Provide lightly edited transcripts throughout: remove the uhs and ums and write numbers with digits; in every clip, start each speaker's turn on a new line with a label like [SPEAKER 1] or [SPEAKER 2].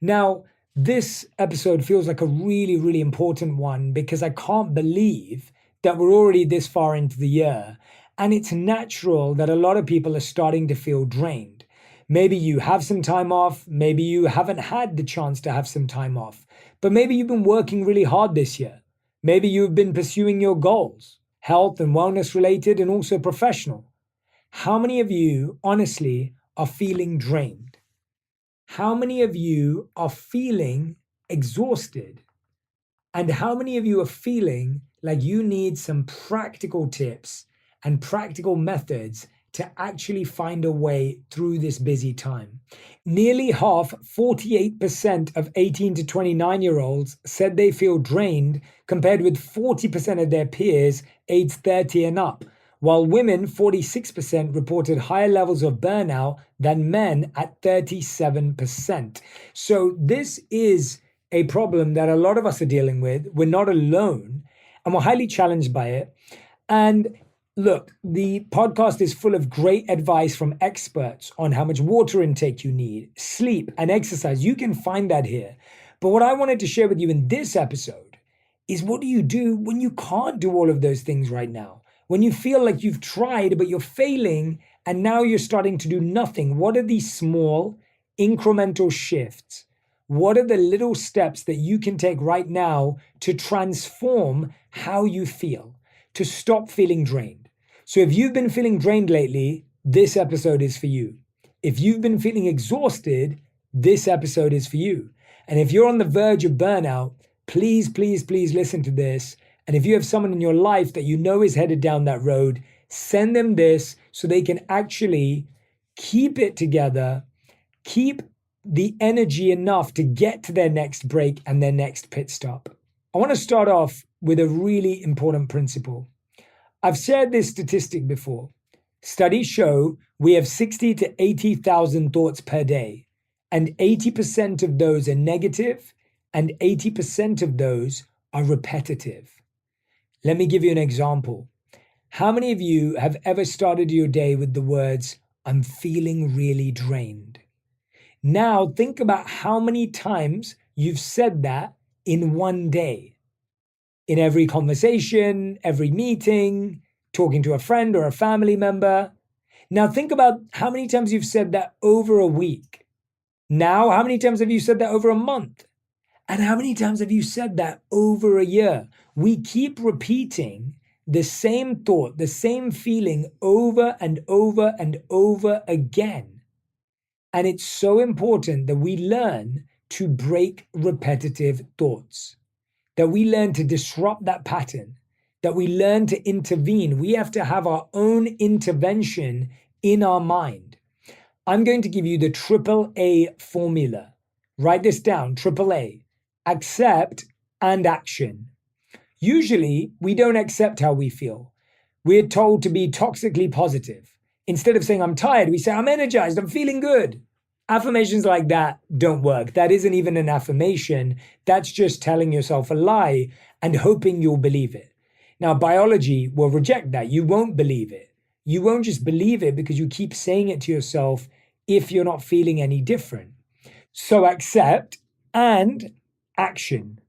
[SPEAKER 1] Now, this episode feels like a really, really important one because I can't believe that we're already this far into the year. And it's natural that a lot of people are starting to feel drained. Maybe you have some time off. Maybe you haven't had the chance to have some time off. But maybe you've been working really hard this year. Maybe you've been pursuing your goals, health and wellness related and also professional. How many of you, honestly, are feeling drained? How many of you are feeling exhausted? And how many of you are feeling like you need some practical tips and practical methods to actually find a way through this busy time? Nearly half, 48% of 18 to 29-year-olds said they feel drained, compared with 40% of their peers aged 30 and up, while women, 46%, reported higher levels of burnout than men at 37%. So this is a problem that a lot of us are dealing with. We're not alone, and we're highly challenged by it. And look, the podcast is full of great advice from experts on how much water intake you need, sleep, and exercise. You can find that here. But what I wanted to share with you in this episode is, what do you do when you can't do all of those things right now? When you feel like you've tried, but you're failing, and now you're starting to do nothing? What are these small, incremental shifts? What are the little steps that you can take right now to transform how you feel, to stop feeling drained? So if you've been feeling drained lately, this episode is for you. If you've been feeling exhausted, this episode is for you. And if you're on the verge of burnout, please, please, please listen to this. And if you have someone in your life that you know is headed down that road, send them this so they can actually keep it together, keep the energy enough to get to their next break and their next pit stop. I want to start off with a really important principle. I've shared this statistic before. Studies show we have 60 to 80,000 thoughts per day, and 80% of those are negative, and 80% of those are repetitive. Let me give you an example. How many of you have ever started your day with the words, "I'm feeling really drained"? Now think about how many times you've said that in one day. In every conversation, every meeting, talking to a friend or a family member. Now think about how many times you've said that over a week. Now, how many times have you said that over a month? And how many times have you said that over a year? We keep repeating the same thought, the same feeling over and over and over again. And it's so important that we learn to break repetitive thoughts, that we learn to disrupt that pattern, that we learn to intervene. We have to have our own intervention in our mind. I'm going to give you the AAA formula. Write this down, AAA. Accept and action. Usually, we don't accept how we feel. We're told to be toxically positive. Instead of saying, "I'm tired," we say, "I'm energized, I'm feeling good." Affirmations like that don't work. That isn't even an affirmation. That's just telling yourself a lie and hoping you'll believe it. Now, biology will reject that. You won't believe it. You won't just believe it because you keep saying it to yourself if you're not feeling any different. So accept and action.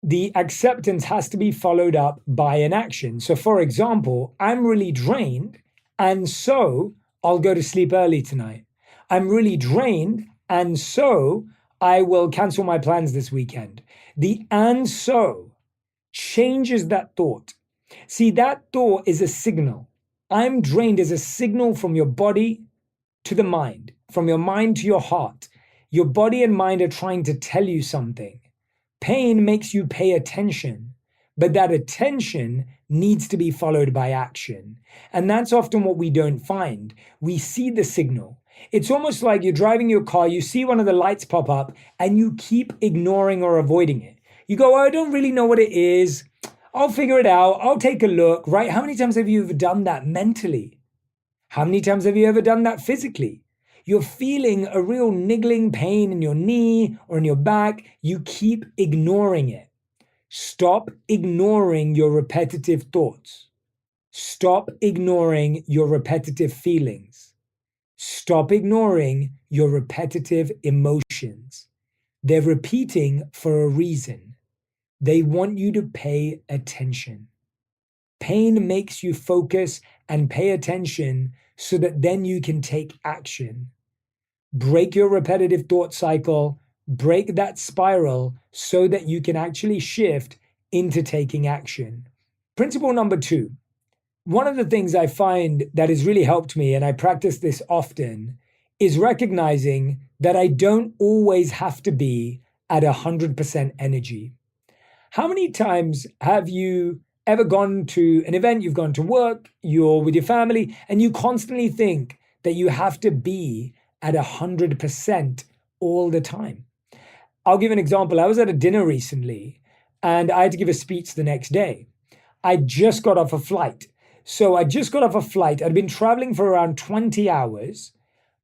[SPEAKER 1] The acceptance has to be followed up by an action. So for example, I'm really drained, and so I'll go to sleep early tonight. I'm really drained, and so I will cancel my plans this weekend. The "and so" changes that thought. See, that thought is a signal. I'm drained is a signal from your body to the mind, from your mind to your heart. Your body and mind are trying to tell you something. Pain makes you pay attention, but that attention needs to be followed by action. And that's often what we don't find. We see the signal. It's almost like you're driving your car, you see one of the lights pop up, and you keep ignoring or avoiding it. You go, "Oh, I don't really know what it is. I'll figure it out. I'll take a look," right? How many times have you ever done that mentally? How many times have you ever done that physically? You're feeling a real niggling pain in your knee or in your back. You keep ignoring it. Stop ignoring your repetitive thoughts. Stop ignoring your repetitive feelings. Stop ignoring your repetitive emotions. They're repeating for a reason. They want you to pay attention. Pain makes you focus and pay attention so that then you can take action. Break your repetitive thought cycle, break that spiral so that you can actually shift into taking action. Principle number 2. One of the things I find that has really helped me, and I practice this often, is recognizing that I don't always have to be at 100% energy. How many times have you ever gone to an event, you've gone to work, you're with your family, and you constantly think that you have to be at 100% all the time? I'll give an example. I was at a dinner recently and I had to give a speech the next day. I just got off a flight. I'd been traveling for around 20 hours.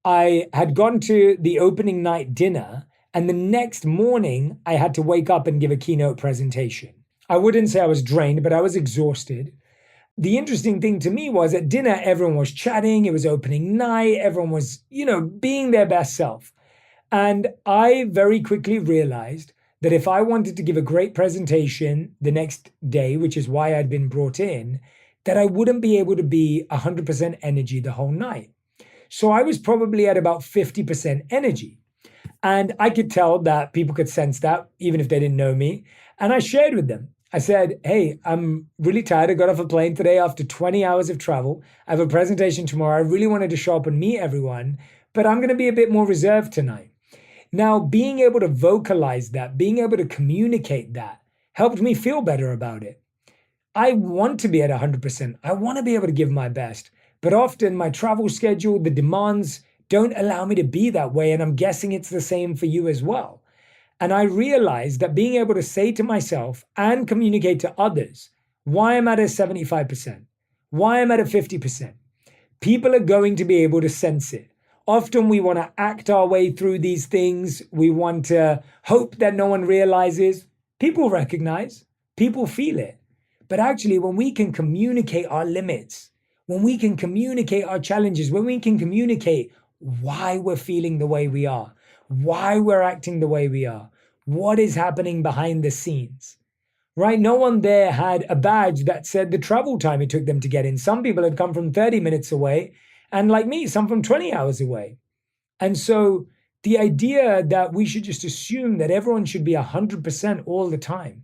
[SPEAKER 1] I had gone to the opening night dinner, and the next morning I had to wake up and give a keynote presentation. I wouldn't say I was drained, but I was exhausted. The interesting thing to me was at dinner, everyone was chatting. It was opening night. Everyone was, being their best self. And I very quickly realized that if I wanted to give a great presentation the next day, which is why I'd been brought in, that I wouldn't be able to be 100% energy the whole night. So I was probably at about 50% energy. And I could tell that people could sense that, even if they didn't know me. And I shared with them. I said, hey, I'm really tired. I got off a plane today after 20 hours of travel. I have a presentation tomorrow. I really wanted to show up and meet everyone, but I'm going to be a bit more reserved tonight. Now, being able to vocalize that, being able to communicate that helped me feel better about it. I want to be at 100%. I want to be able to give my best, but often my travel schedule, the demands don't allow me to be that way. And I'm guessing it's the same for you as well. And I realized that being able to say to myself and communicate to others why I'm at a 75%, why I'm at a 50%, people are going to be able to sense it. Often we want to act our way through these things. We want to hope that no one realizes. People recognize, people feel it. But actually, when we can communicate our limits, when we can communicate our challenges, when we can communicate why we're feeling the way we are, why we're acting the way we are, what is happening behind the scenes, right? No one there had a badge that said the travel time it took them to get in. Some people had come from 30 minutes away, and like me, some from 20 hours away. And so the idea that we should just assume that everyone should be 100% all the time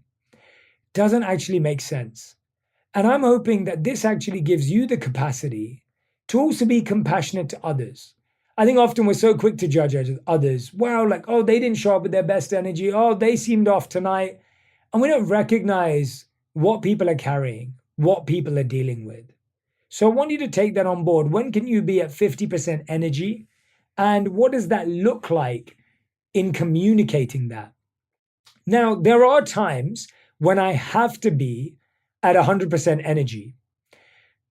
[SPEAKER 1] doesn't actually make sense. And I'm hoping that this actually gives you the capacity to also be compassionate to others. I think often we're so quick to judge others. Wow, like, oh, they didn't show up with their best energy. Oh, they seemed off tonight. And we don't recognize what people are carrying, what people are dealing with. So I want you to take that on board. When can you be at 50% energy? And what does that look like in communicating that? Now, there are times when I have to be at 100% energy.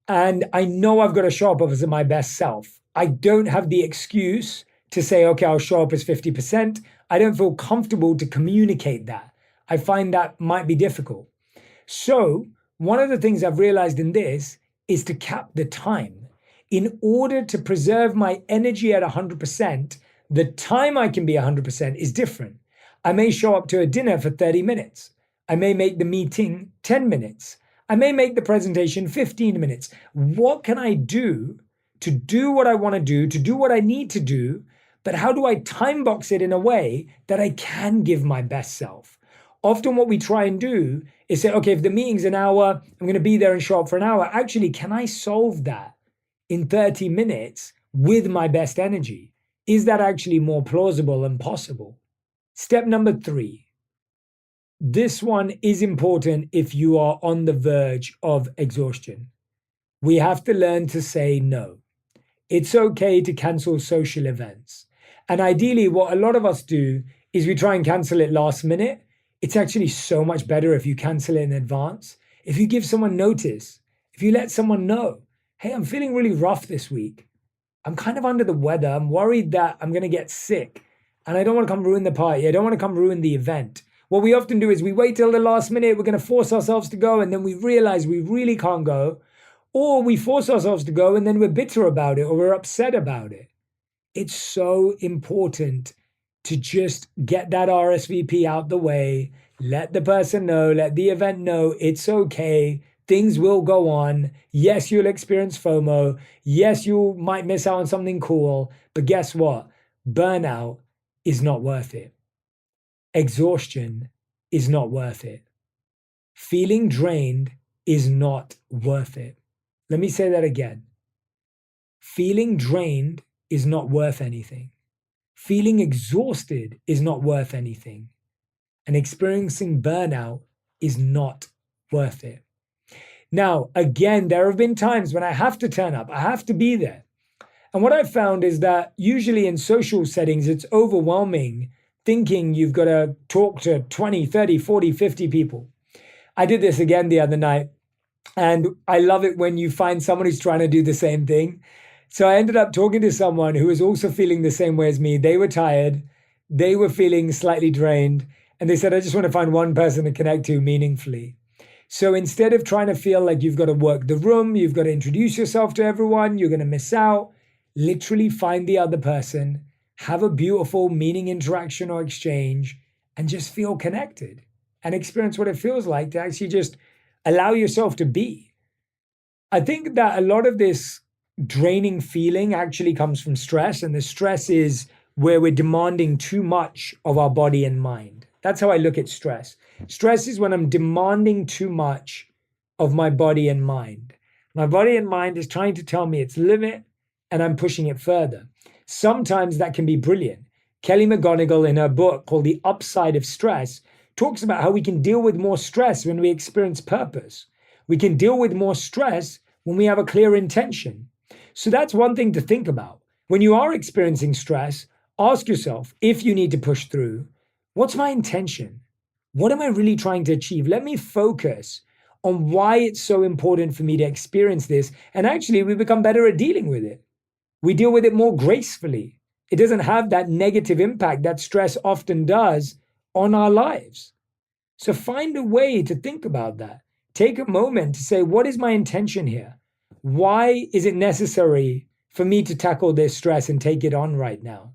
[SPEAKER 1] And I know I've got to show up as my best self. I don't have the excuse to say, okay, I'll show up as 50%. I don't feel comfortable to communicate that. I find that might be difficult. So one of the things I've realized in this is to cap the time. In order to preserve my energy at 100%, the time I can be 100% is different. I may show up to a dinner for 30 minutes. I may make the meeting 10 minutes. I may make the presentation 15 minutes. What can I do to do what I want to do what I need to do, but how do I time box it in a way that I can give my best self? Often what we try and do is say, okay, if the meeting's an hour, I'm going to be there and show up for an hour. Actually, can I solve that in 30 minutes with my best energy? Is that actually more plausible and possible? Step number 3. This one is important if you are on the verge of exhaustion. We have to learn to say no. It's okay to cancel social events. And ideally, what a lot of us do is we try and cancel it last minute. It's actually so much better if you cancel it in advance. If you give someone notice, if you let someone know, hey, I'm feeling really rough this week. I'm kind of under the weather. I'm worried that I'm going to get sick and I don't want to come ruin the party. I don't want to come ruin the event. What we often do is we wait till the last minute. We're going to force ourselves to go. And then we realize we really can't go. Or we force ourselves to go and then we're bitter about it or we're upset about it. It's so important to just get that RSVP out the way, let the person know, let the event know it's okay. Things will go on. Yes, you'll experience FOMO. Yes, you might miss out on something cool. But guess what? Burnout is not worth it. Exhaustion is not worth it. Feeling drained is not worth it. Let me say that again. Feeling drained is not worth anything. Feeling exhausted is not worth anything. And experiencing burnout is not worth it. Now, again, there have been times when I have to turn up. I have to be there. And what I've found is that usually in social settings, it's overwhelming thinking you've got to talk to 20, 30, 40, 50 people. I did this again the other night, and I love it when you find someone who's trying to do the same thing. So I ended up talking to someone who was also feeling the same way as me. They were tired. They were feeling slightly drained. And they said, I just want to find one person to connect to meaningfully. So instead of trying to feel like you've got to work the room, you've got to introduce yourself to everyone, you're going to miss out, literally find the other person, have a beautiful meaning interaction or exchange, and just feel connected and experience what it feels like to actually just allow yourself to be. I think that a lot of this draining feeling actually comes from stress, and the stress is where we're demanding too much of our body and mind. That's how I look at stress. Stress is when I'm demanding too much of my body and mind. My body and mind is trying to tell me its limit, and I'm pushing it further. Sometimes that can be brilliant. Kelly McGonigal, in her book called The Upside of Stress, talks about how we can deal with more stress when we experience purpose. We can deal with more stress when we have a clear intention. So that's one thing to think about. When you are experiencing stress, ask yourself, if you need to push through, what's my intention? What am I really trying to achieve? Let me focus on why it's so important for me to experience this. And actually, we become better at dealing with it. We deal with it more gracefully. It doesn't have that negative impact that stress often does on our lives. So find a way to think about that. Take a moment to say, what is my intention here? Why is it necessary for me to tackle this stress and take it on right now?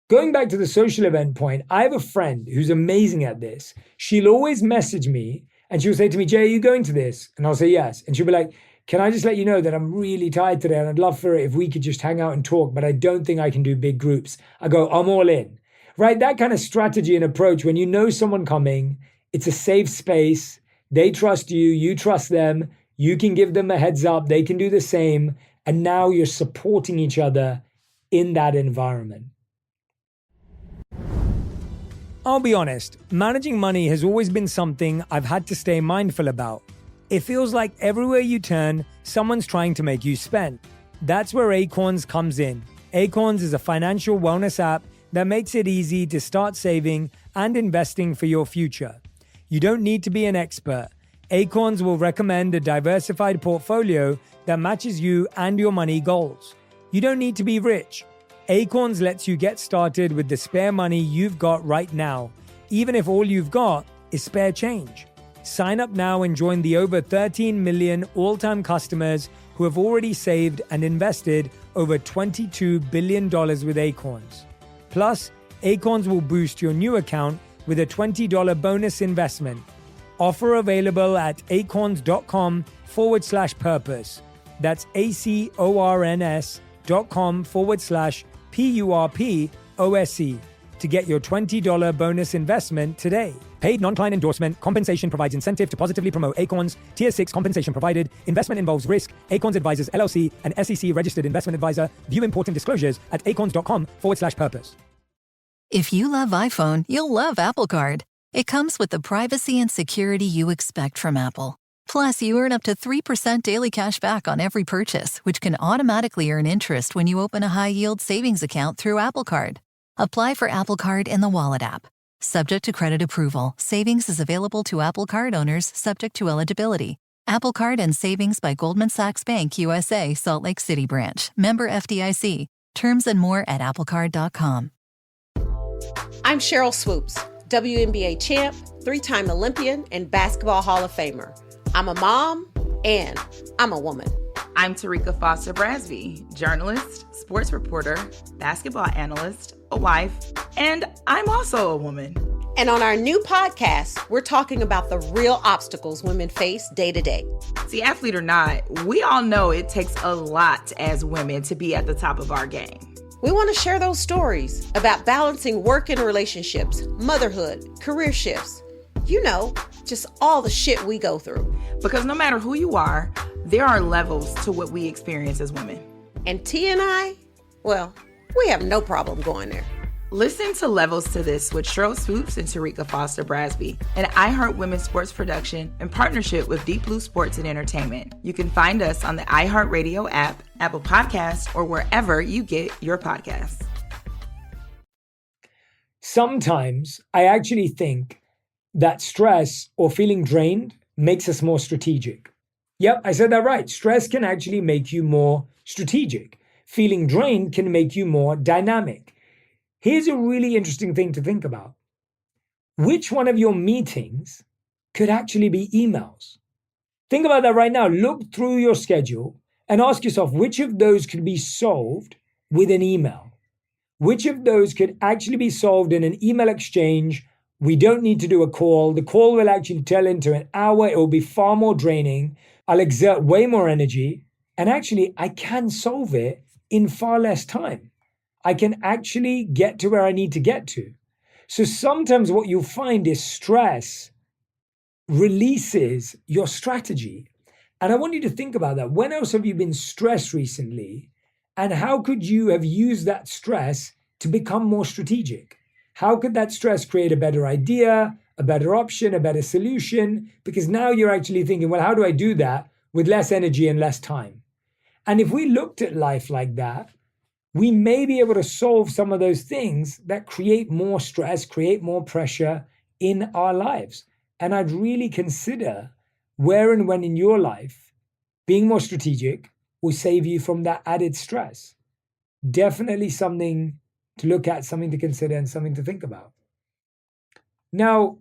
[SPEAKER 1] Going back to the social event point, I have a friend who's amazing at this. She'll always message me and she'll say to me, Jay, are you going to this? And I'll say yes. And she'll be like, can I just let you know that I'm really tired today and I'd love for it if we could just hang out and talk, but I don't think I can do big groups. I go, I'm all in. Right? That kind of strategy and approach, when you know someone coming, it's a safe space. They trust you, you trust them. You can give them a heads up. They can do the same. And now you're supporting each other in that environment. I'll be honest, managing money has always been something I've had to stay mindful about. It feels like everywhere you turn, someone's trying to make you spend. That's where Acorns comes in. Acorns is a financial wellness app that makes it easy to start saving and investing for your future. You don't need to be an expert. Acorns will recommend a diversified portfolio that matches you and your money goals. You don't need to be rich. Acorns lets you get started with the spare money you've got right now, even if all you've got is spare change. Sign up now and join the over 13 million all-time customers who have already saved and invested over $22 billion with Acorns. Plus, Acorns will boost your new account with a $20 bonus investment. Offer available at acorns.com/purpose. That's acorns.com/PURPOSE to get your $20 bonus investment today. Paid non-client endorsement. Compensation provides incentive to positively promote Acorns. Tier 6 compensation provided. Investment involves risk. Acorns Advisors LLC, an SEC registered investment advisor. View important disclosures at acorns.com/purpose.
[SPEAKER 2] If you love iPhone, you'll love Apple Card. It comes with the privacy and security you expect from Apple. Plus, you earn up to 3% daily cash back on every purchase, which can automatically earn interest when you open a high-yield savings account through Apple Card. Apply for Apple Card in the Wallet app. Subject to credit approval, savings is available to Apple Card owners subject to eligibility. Apple Card and Savings by Goldman Sachs Bank USA, Salt Lake City branch. Member FDIC. Terms and more at applecard.com.
[SPEAKER 3] I'm Cheryl Swoops, WNBA champ, 3-time Olympian, and Basketball Hall of Famer. I'm a mom, and I'm a woman.
[SPEAKER 4] I'm Tarika Foster Brasby, journalist, sports reporter, basketball analyst, a wife, and I'm also a woman.
[SPEAKER 3] And on our new podcast, we're talking about the real obstacles women face day to day.
[SPEAKER 4] See, athlete or not, we all know it takes a lot as women to be at the top of our game.
[SPEAKER 3] We want to share those stories about balancing work and relationships, motherhood, career shifts. You know, just all the shit we go through.
[SPEAKER 4] Because no matter who you are, there are levels to what we experience as women.
[SPEAKER 3] And T and I, well, we have no problem going there.
[SPEAKER 4] Listen to Levels to This with Cheryl Swoops and Tarika Foster Brasby, an iHeart Women's Sports production in partnership with Deep Blue Sports and Entertainment. You can find us on the iHeartRadio app, Apple Podcasts, or wherever you get your podcasts.
[SPEAKER 1] Sometimes I actually think that stress or feeling drained makes us more strategic. Yep, I said that right. Stress can actually make you more strategic. Feeling drained can make you more dynamic. Here's a really interesting thing to think about. Which one of your meetings could actually be emails? Think about that right now. Look through your schedule and ask yourself, which of those could be solved with an email? Which of those could actually be solved in an email exchange? We don't need to do a call. The call will actually turn into an hour. It will be far more draining. I'll exert way more energy. And actually, I can solve it in far less time. I can actually get to where I need to get to. So sometimes what you'll find is stress releases your strategy. And I want you to think about that. When else have you been stressed recently? And how could you have used that stress to become more strategic? How could that stress create a better idea, a better option, a better solution? Because now you're actually thinking, well, how do I do that with less energy and less time? And if we looked at life like that, we may be able to solve some of those things that create more stress, create more pressure in our lives. And I'd really consider where and when in your life being more strategic will save you from that added stress. Definitely something to look at, something to consider, and something to think about. Now,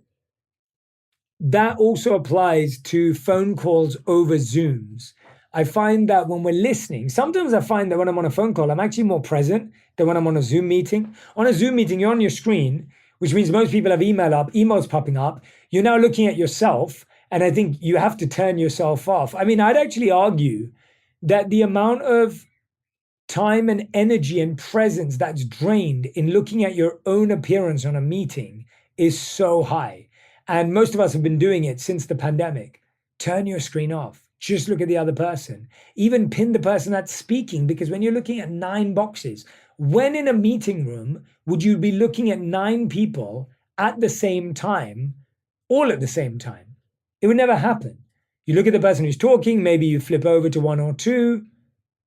[SPEAKER 1] that also applies to phone calls over Zooms. I find that when we're listening, sometimes I find that when I'm on a phone call, I'm actually more present than when I'm on a Zoom meeting. On a Zoom meeting, you're on your screen, which means most people have emails popping up. You're now looking at yourself, and I think you have to turn yourself off. I mean, I'd actually argue that the amount of time and energy and presence that's drained in looking at your own appearance on a meeting is so high. And most of us have been doing it since the pandemic. Turn your screen off. Just look at the other person. Even pin the person that's speaking, because when you're looking at 9 boxes, when in a meeting room would you be looking at 9 people at the same time, all at the same time? It would never happen. You look at the person who's talking, maybe you flip over to 1 or 2,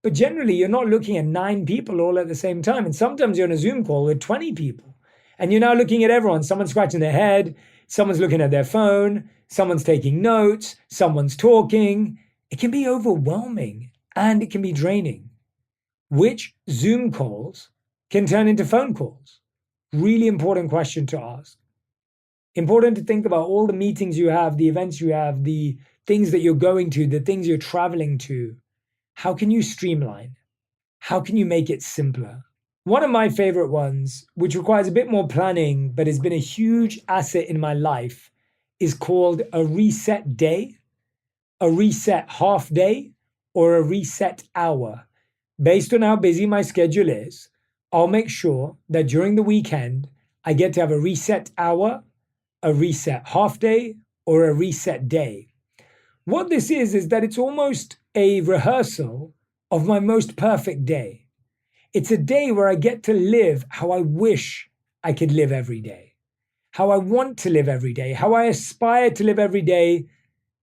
[SPEAKER 1] but generally you're not looking at 9 people all at the same time. And sometimes you're on a Zoom call with 20 people and you're now looking at everyone. Someone's scratching their head, someone's looking at their phone, someone's taking notes, someone's talking. It can be overwhelming and it can be draining. Which Zoom calls can turn into phone calls? Really important question to ask. Important to think about all the meetings you have, the events you have, the things that you're going to, the things you're traveling to. How can you streamline? How can you make it simpler? One of my favorite ones, which requires a bit more planning, but has been a huge asset in my life, is called a reset day, a reset half day, or a reset hour. Based on how busy my schedule is, I'll make sure that during the weekend, I get to have a reset hour, a reset half day, or a reset day. What this is that it's almost a rehearsal of my most perfect day. It's a day where I get to live how I wish I could live every day, how I want to live every day, how I aspire to live every day.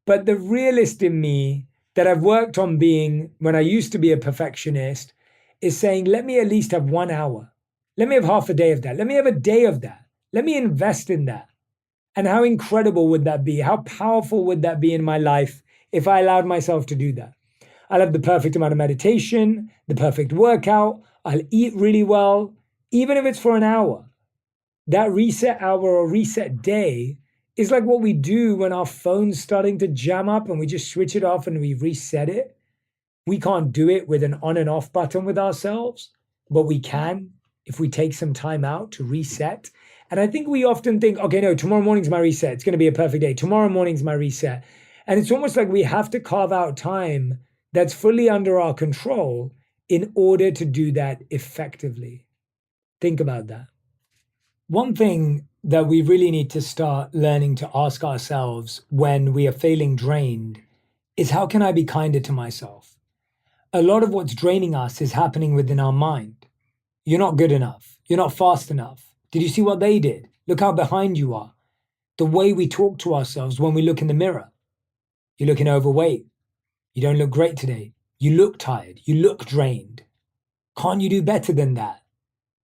[SPEAKER 1] But the realist in me that I've worked on being when I used to be a perfectionist is saying, let me at least have 1 hour. Let me have half a day of that. Let me have a day of that. Let me invest in that. And how incredible would that be? How powerful would that be in my life if I allowed myself to do that? I'll have the perfect amount of meditation, the perfect workout. I'll eat really well, even if it's for an hour. That reset hour or reset day is like what we do when our phone's starting to jam up and we just switch it off and we reset it. We can't do it with an on and off button with ourselves. but we can if we take some time out to reset. And I think we often think, okay, no, tomorrow morning's my reset. It's going to be a perfect day. Tomorrow morning's my reset. And it's almost like we have to carve out time that's fully under our control in order to do that effectively. Think about that. One thing that we really need to start learning to ask ourselves when we are feeling drained is, how can I be kinder to myself? A lot of what's draining us is happening within our mind. You're not good enough. You're not fast enough. Did you see what they did? Look how behind you are. The way we talk to ourselves when we look in the mirror. You're looking overweight. You don't look great today. You look tired. You look drained. Can't you do better than that?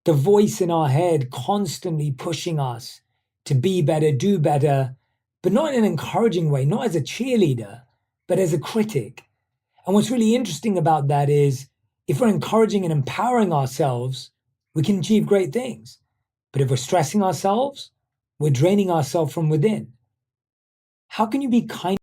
[SPEAKER 1] The voice in our head constantly pushing us to be better, do better, but not in an encouraging way, not as a cheerleader, but as a critic. And what's really interesting about that is, if we're encouraging and empowering ourselves, we can achieve great things. But if we're stressing ourselves, we're draining ourselves from within. How can you be kind